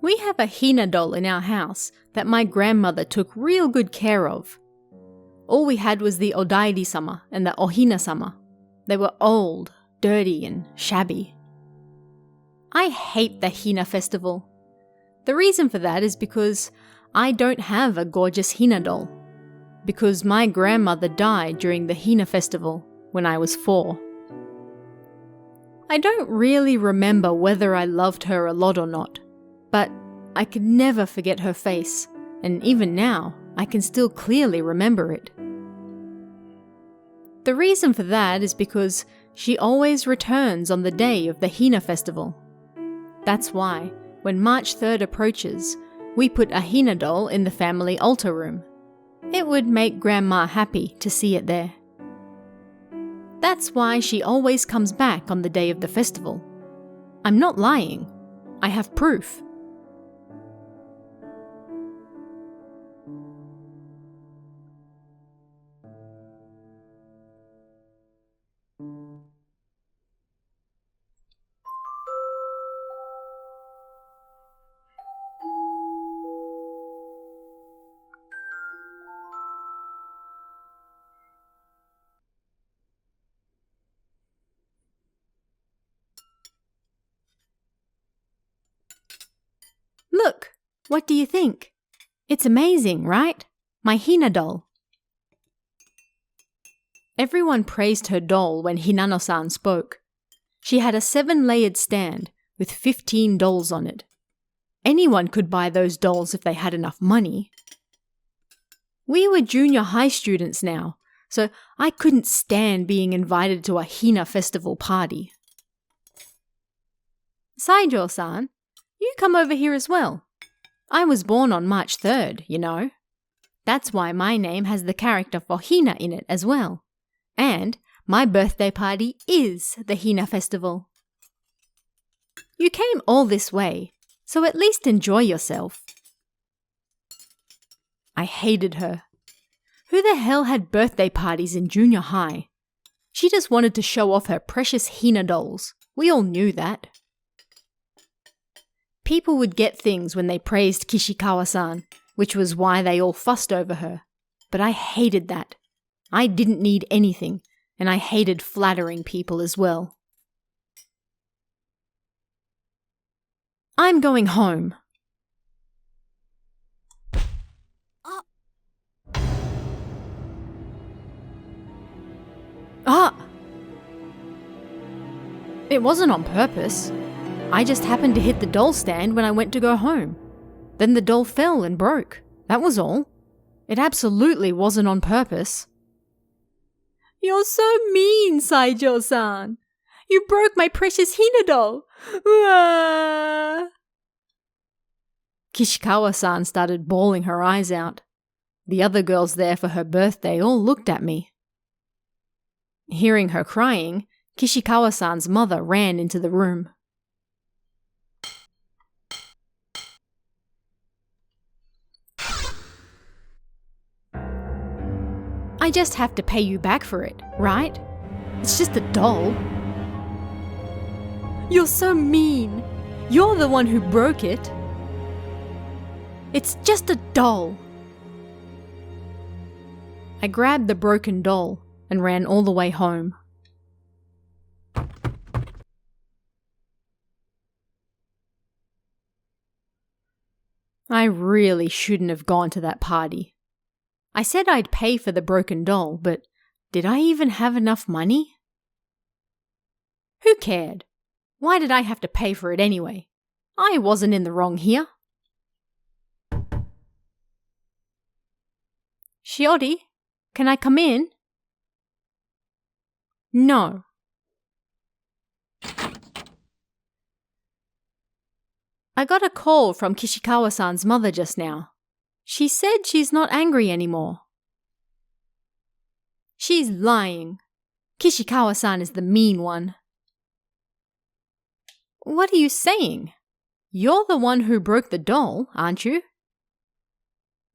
We have a Hina doll in our house that my grandmother took real good care of. All we had was the Odairi-sama and the Ohina-sama. They were old, dirty, and shabby. I hate the Hina festival. The reason for that is because I don't have a gorgeous Hina doll. Because my grandmother died during the Hina festival when I was 4. I don't really remember whether I loved her a lot or not, but I could never forget her face, and even now, I can still clearly remember it. The reason for that is because she always returns on the day of the Hina festival. That's why, when March 3rd approaches, we put a Hina doll in the family altar room. It would make Grandma happy to see it there. That's why she always comes back on the day of the festival. I'm not lying. I have proof. Look, what do you think? It's amazing, right? My Hina doll. Everyone praised her doll when Hinano-san spoke. She had a 7-layered stand with 15 dolls on it. Anyone could buy those dolls if they had enough money. We were junior high students now, so I couldn't stand being invited to a Hina festival party. Saijo-san, you come over here as well. I was born on March 3rd, you know. That's why my name has the character for Hina in it as well. And my birthday party is the Hina festival. You came all this way, so at least enjoy yourself. I hated her. Who the hell had birthday parties in junior high? She just wanted to show off her precious Hina dolls. We all knew that. People would get things when they praised Kishikawa-san, which was why they all fussed over her. But I hated that. I didn't need anything, and I hated flattering people as well. I'm going home. It wasn't on purpose. I just happened to hit the doll stand when I went to go home. Then the doll fell and broke. That was all. It absolutely wasn't on purpose. You're so mean, Saijo-san. You broke my precious Hina doll. Kishikawa-san started bawling her eyes out. The other girls there for her birthday all looked at me. Hearing her crying, Kishikawa-san's mother ran into the room. I just have to pay you back for it, right? It's just a doll. You're so mean. You're the one who broke it. It's just a doll. I grabbed the broken doll and ran all the way home. I really shouldn't have gone to that party. I said I'd pay for the broken doll, but did I even have enough money? Who cared? Why did I have to pay for it anyway? I wasn't in the wrong here. Shiori, can I come in? No. I got a call from Kishikawa-san's mother just now. She said she's not angry anymore. She's lying. Kishikawa-san is the mean one. What are you saying? You're the one who broke the doll, aren't you?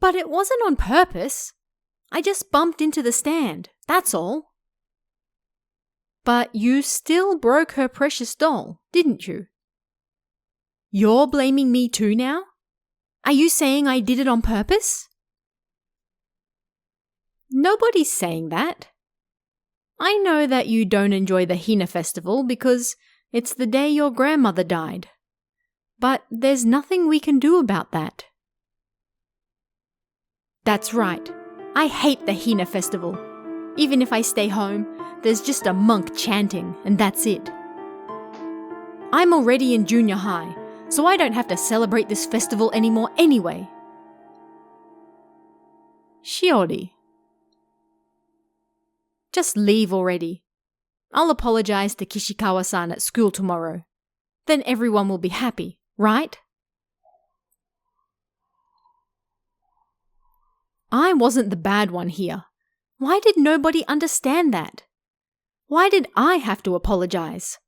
But it wasn't on purpose. I just bumped into the stand, that's all. But you still broke her precious doll, didn't you? You're blaming me too now? Are you saying I did it on purpose? Nobody's saying that. I know that you don't enjoy the Hina festival because it's the day your grandmother died. But there's nothing we can do about that. That's right. I hate the Hina festival. Even if I stay home, there's just a monk chanting and that's it. I'm already in junior high, so I don't have to celebrate this festival anymore anyway. Shiori. Just leave already. I'll apologize to Kishikawa-san at school tomorrow. Then everyone will be happy, right? I wasn't the bad one here. Why did nobody understand that? Why did I have to apologize?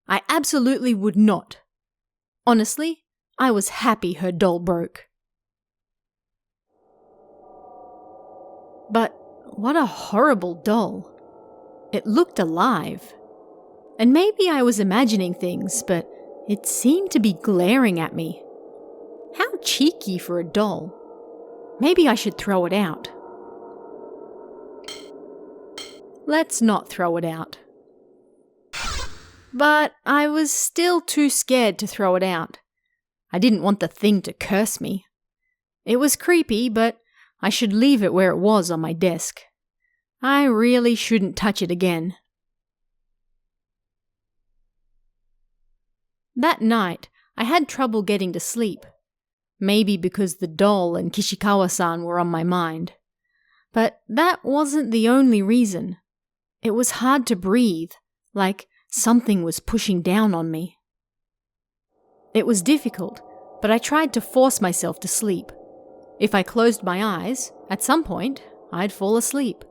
I absolutely would not. Honestly, I was happy her doll broke. But what a horrible doll. It looked alive. And maybe I was imagining things, but it seemed to be glaring at me. How cheeky for a doll. Maybe I should throw it out. Let's not throw it out. But I was still too scared to throw it out. I didn't want the thing to curse me. It was creepy, but I should leave it where it was on my desk. I really shouldn't touch it again. That night, I had trouble getting to sleep. Maybe because the doll and Kishikawa-san were on my mind. But that wasn't the only reason. It was hard to breathe, like something was pushing down on me. It was difficult, but I tried to force myself to sleep. If I closed my eyes, at some point, I'd fall asleep.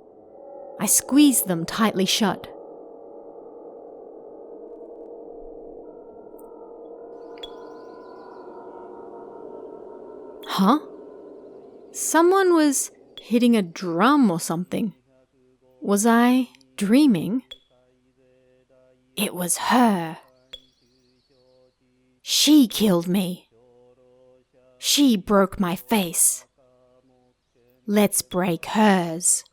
I squeezed them tightly shut. Huh? Someone was hitting a drum or something. Was I dreaming? It was her. She killed me. She broke my face. Let's break hers.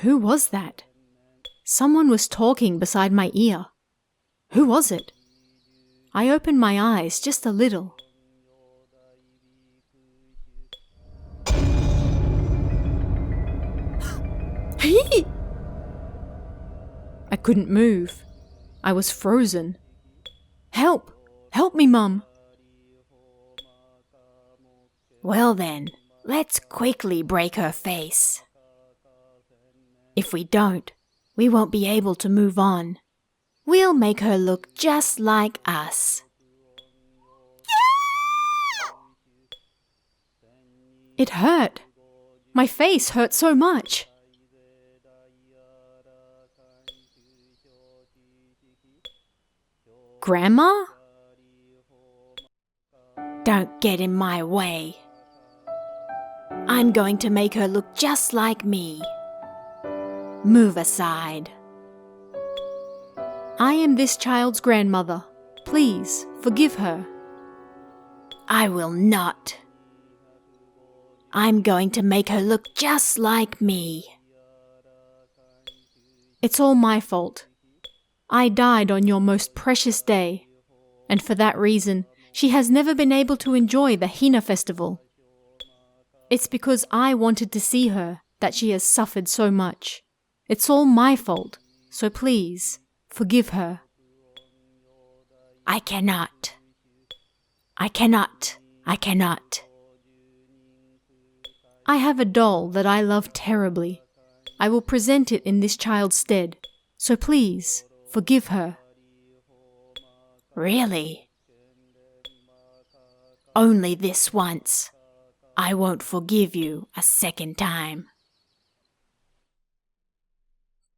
Who was that? Someone was talking beside my ear. Who was it? I opened my eyes just a little. I couldn't move. I was frozen. Help! Help me, Mum! Well then, let's quickly break her face. If we don't, we won't be able to move on. We'll make her look just like us. It hurt. My face hurt so much. Grandma? Don't get in my way. I'm going to make her look just like me. Move aside. I am this child's grandmother. Please, forgive her. I will not. I'm going to make her look just like me. It's all my fault. I died on your most precious day, and for that reason, she has never been able to enjoy the Hina festival. It's because I wanted to see her that she has suffered so much. It's all my fault, so please, forgive her. I cannot. I cannot. I cannot. I have a doll that I love terribly. I will present it in this child's stead, so please, forgive her. Really? Only this once. I won't forgive you a second time.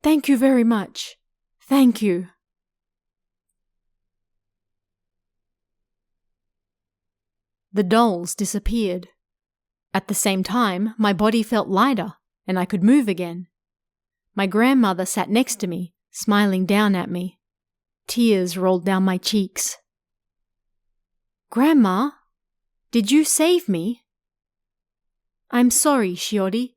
Thank you very much. Thank you. The dolls disappeared. At the same time, my body felt lighter and I could move again. My grandmother sat next to me, smiling down at me. Tears rolled down my cheeks. Grandma, did you save me? I'm sorry, Shiori.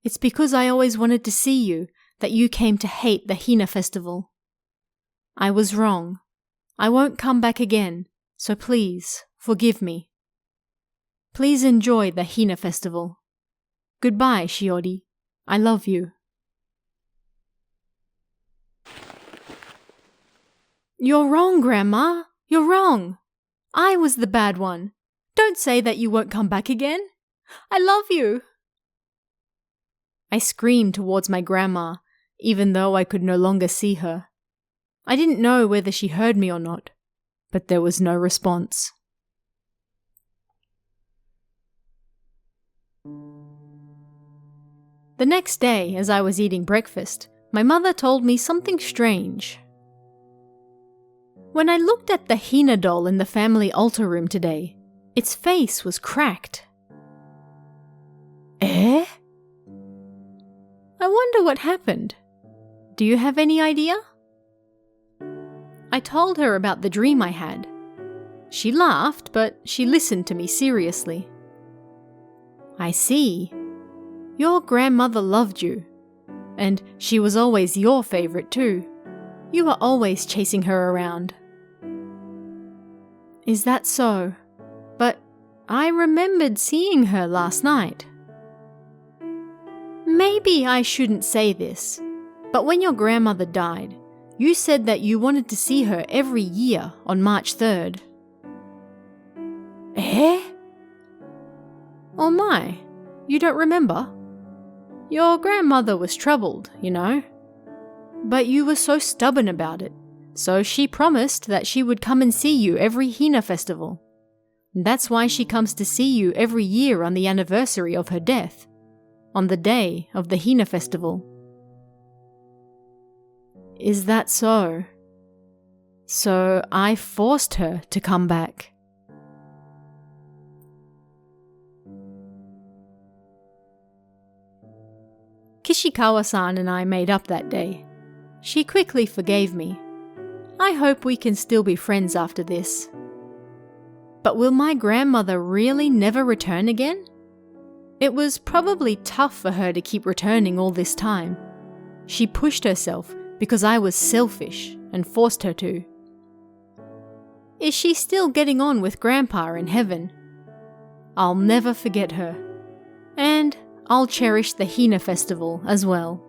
It's because I always wanted to see you that you came to hate the Hina festival. I was wrong. I won't come back again, so please, forgive me. Please enjoy the Hina festival. Goodbye, Shiori. I love you. You're wrong, Grandma. You're wrong. I was the bad one. Don't say that you won't come back again. I love you. I screamed towards my grandma, even though I could no longer see her. I didn't know whether she heard me or not, but there was no response. The next day, as I was eating breakfast, my mother told me something strange. When I looked at the Hina doll in the family altar room today, its face was cracked. Eh? I wonder what happened. Do you have any idea? I told her about the dream I had. She laughed, but she listened to me seriously. I see. Your grandmother loved you, and she was always your favorite too. You were always chasing her around. Is that so? But I remembered seeing her last night. Maybe I shouldn't say this, but when your grandmother died, you said that you wanted to see her every year on March 3rd. Eh? Oh my, you don't remember? Your grandmother was troubled, you know. But you were so stubborn about it, so she promised that she would come and see you every Hina festival. That's why she comes to see you every year on the anniversary of her death, on the day of the Hina festival. Is that so? So I forced her to come back. Kishikawa-san and I made up that day. She quickly forgave me. I hope we can still be friends after this. But will my grandmother really never return again? It was probably tough for her to keep returning all this time. She pushed herself because I was selfish and forced her to. Is she still getting on with Grandpa in heaven? I'll never forget her. And I'll cherish the Hina festival as well.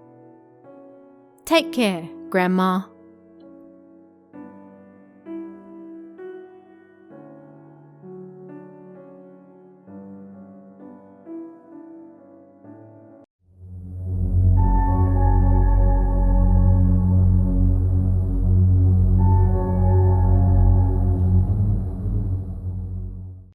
Take care, Grandma.